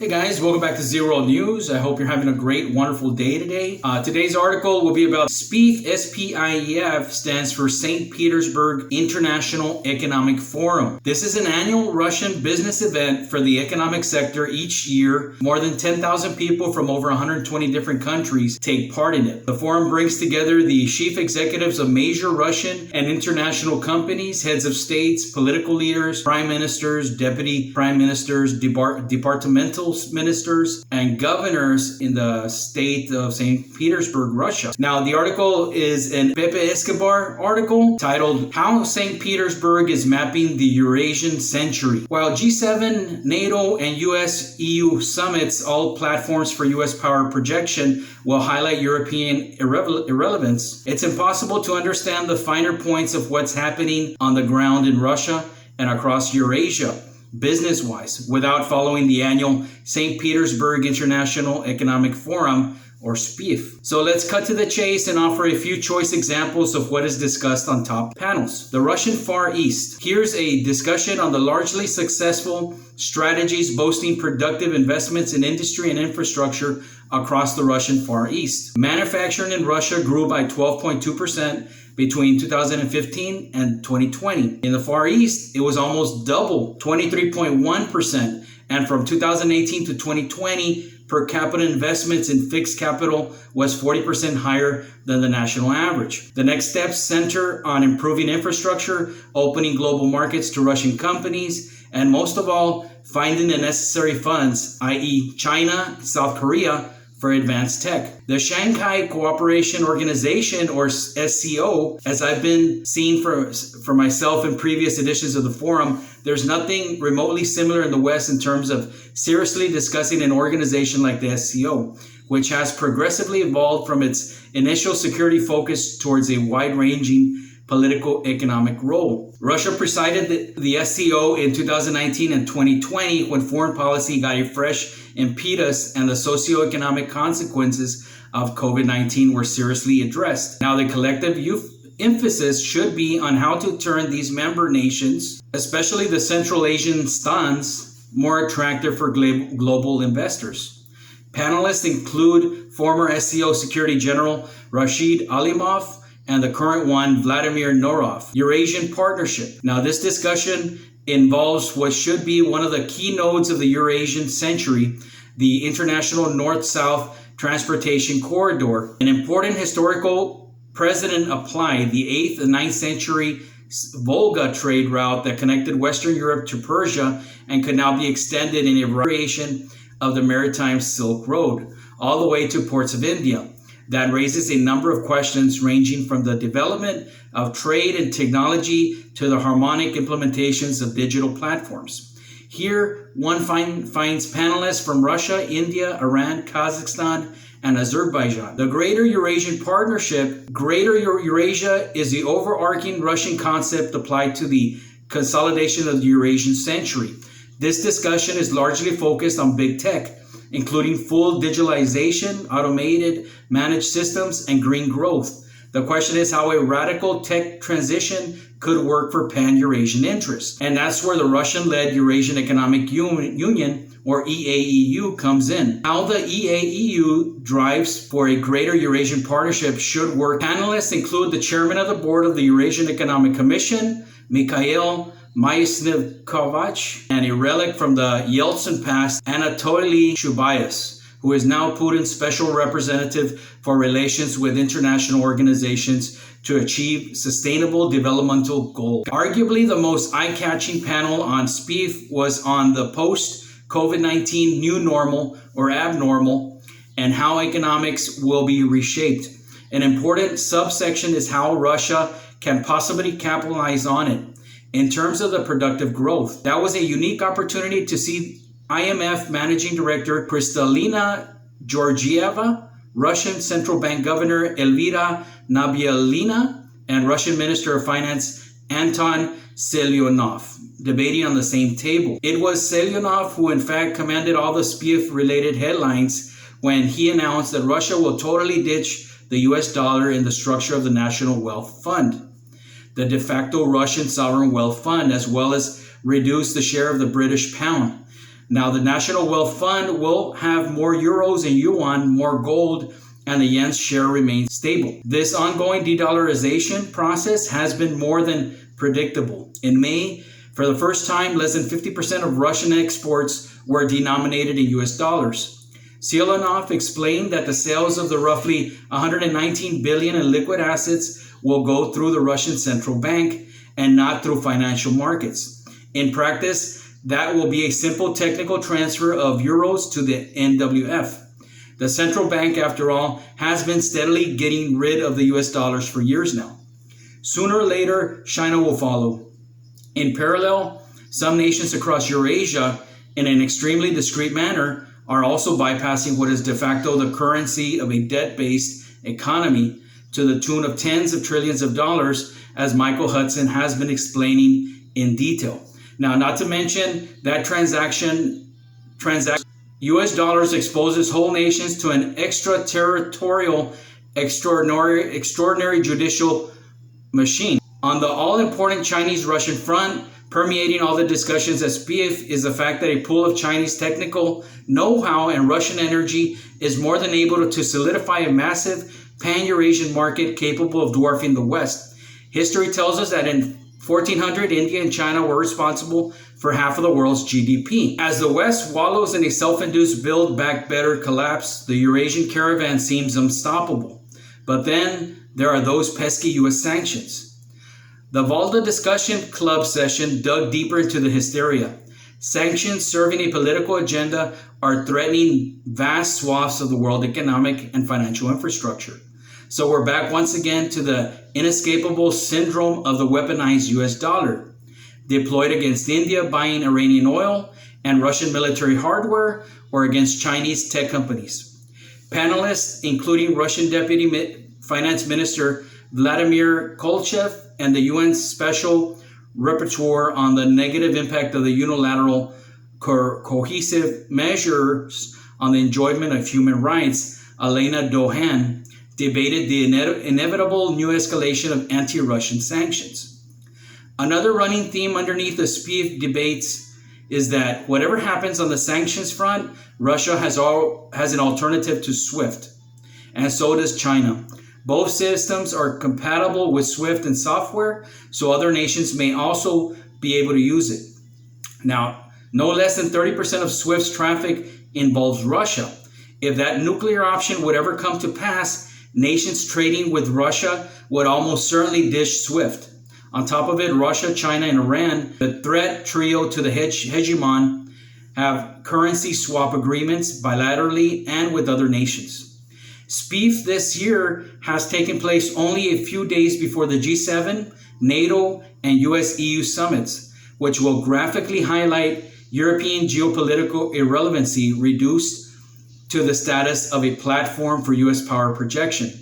Hey guys, welcome back to Zero News. I hope you're having a great, wonderful day today. Today's article will be about Spief. SPIEF stands for St. Petersburg International Economic Forum. This is an annual Russian business event for the economic sector each year. More than 10,000 people from over 120 different countries take part in it. The forum brings together the chief executives of major Russian and international companies, heads of states, political leaders, prime ministers, deputy prime ministers, departmental ministers, and governors in the state of St. Petersburg, Russia. Now, the article is an Pepe Escobar article titled How St. Petersburg is Mapping the Eurasian Century. While G7, NATO, and US-EU summits, all platforms for US power projection, will highlight European irrelevance, it's impossible to understand the finer points of what's happening on the ground in Russia and across Eurasia, business-wise, without following the annual St. Petersburg International Economic Forum, or Spief. So let's cut to the chase and offer a few choice examples of what is discussed on top panels. The Russian Far East. Here's a discussion on the largely successful strategies boasting productive investments in industry and infrastructure across the Russian Far East. Manufacturing in Russia grew by 12.2% between 2015 and 2020. In the Far East, it was almost double, 23.1%. And from 2018 to 2020, per capita investments in fixed capital was 40% higher than the national average. The next steps center on improving infrastructure, opening global markets to Russian companies, and most of all, finding the necessary funds, i.e. China, South Korea, for advanced tech. The Shanghai Cooperation Organization, or SCO, as I've been seeing for myself in previous editions of the forum, there's nothing remotely similar in the West in terms of seriously discussing an organization like the SCO, which has progressively evolved from its initial security focus towards a wide-ranging political economic role. Russia presided the SCO in 2019 and 2020 when foreign policy got a fresh impetus and the socioeconomic consequences of COVID-19 were seriously addressed. Now the collective emphasis should be on how to turn these member nations, especially the Central Asian stans, more attractive for global investors. Panelists include former SCO Secretary General Rashid Alimov and the current one, Vladimir Norov. Eurasian Partnership. Now, this discussion involves what should be one of the key nodes of the Eurasian century, the International North-South Transportation Corridor. An important historical precedent applied, the 8th and 9th century Volga trade route that connected Western Europe to Persia and could now be extended in a variation of the maritime Silk Road, all the way to ports of India. That raises a number of questions ranging from the development of trade and technology to the harmonic implementations of digital platforms. Here, one finds panelists from Russia, India, Iran, Kazakhstan, and Azerbaijan. The Greater Eurasian Partnership. Greater Eurasia is the overarching Russian concept applied to the consolidation of the Eurasian century. This discussion is largely focused on big tech, including full digitalization, automated managed systems, and green growth. The question is how a radical tech transition could work for pan-Eurasian interests. And that's where the Russian-led Eurasian Economic Union, or EAEU, comes in. How the EAEU drives for a greater Eurasian partnership should work. Panelists include the chairman of the board of the Eurasian Economic Commission, Mikhail Myasnikovich, and a relic from the Yeltsin past, Anatoly Chubayev, who is now Putin's special representative for relations with international organizations to achieve sustainable developmental goals. Arguably the most eye-catching panel on Spief was on the post-COVID-19 new normal or abnormal and how economics will be reshaped. An important subsection is how Russia can possibly capitalize on it. In terms of the productive growth, that was a unique opportunity to see IMF Managing Director Kristalina Georgieva, Russian Central Bank Governor Elvira Nabiullina, and Russian Minister of Finance Anton Selyonov debating on the same table. It was Selyonov who in fact commanded all the Spief-related headlines when he announced that Russia will totally ditch the US dollar in the structure of the National Wealth Fund, the de facto Russian sovereign wealth fund, as well as reduce the share of the British pound. Now, the National Wealth Fund will have more euros and yuan, more gold, and the yen's share remains stable. This ongoing de-dollarization process has been more than predictable. In May, for the first time, less than 50% of Russian exports were denominated in US dollars. Silanov explained that the sales of the roughly 119 billion in liquid assets will go through the Russian central bank and not through financial markets. In practice, that will be a simple technical transfer of euros to the NWF. The central bank, after all, has been steadily getting rid of the US dollars for years now. Sooner or later, China will follow. In parallel, some nations across Eurasia, in an extremely discreet manner, are also bypassing what is de facto the currency of a debt-based economy to the tune of tens of trillions of dollars, as Michael Hudson has been explaining in detail. Now, not to mention that transaction, US dollars exposes whole nations to an extraterritorial, extraordinary judicial machine. On the all-important Chinese-Russian front, permeating all the discussions at Spief is the fact that a pool of Chinese technical know-how and Russian energy is more than able to solidify a massive pan-Eurasian market capable of dwarfing the West. History tells us that in 1400, India and China were responsible for half of the world's GDP. As the West wallows in a self-induced Build Back Better collapse, the Eurasian caravan seems unstoppable. But then there are those pesky US sanctions. The Valda Discussion Club session dug deeper into the hysteria. Sanctions serving a political agenda are threatening vast swaths of the world economic and financial infrastructure. So we're back once again to the inescapable syndrome of the weaponized US dollar, deployed against India buying Iranian oil and Russian military hardware, or against Chinese tech companies. Panelists, including Russian Deputy Finance Minister Vladimir Kolchev and the UN Special Rapporteur on the negative impact of the unilateral cohesive measures on the enjoyment of human rights, Elena Dohan, debated the inevitable new escalation of anti-Russian sanctions. Another running theme underneath the Spief debates is that whatever happens on the sanctions front, Russia has an alternative to SWIFT, and so does China. Both systems are compatible with SWIFT and software, so other nations may also be able to use it. Now, no less than 30% of SWIFT's traffic involves Russia. If that nuclear option would ever come to pass, nations trading with Russia would almost certainly dish SWIFT. On top of it, Russia, China, and Iran, the threat trio to the hegemon, have currency swap agreements bilaterally and with other nations. Spief this year has taken place only a few days before the G7, NATO, and US-EU summits, which will graphically highlight European geopolitical irrelevancy reduced to the status of a platform for US power projection,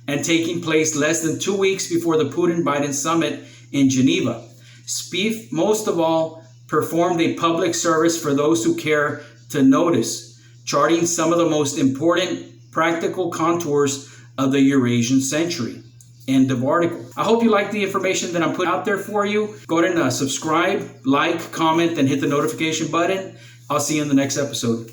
and taking place less than 2 weeks before the Putin-Biden summit in Geneva. Spief, most of all, performed a public service for those who care to notice, charting some of the most important practical contours of the Eurasian century. End of article. I hope you like the information that I'm putting out there for you. Go ahead and subscribe, like, comment, and hit the notification button. I'll see you in the next episode.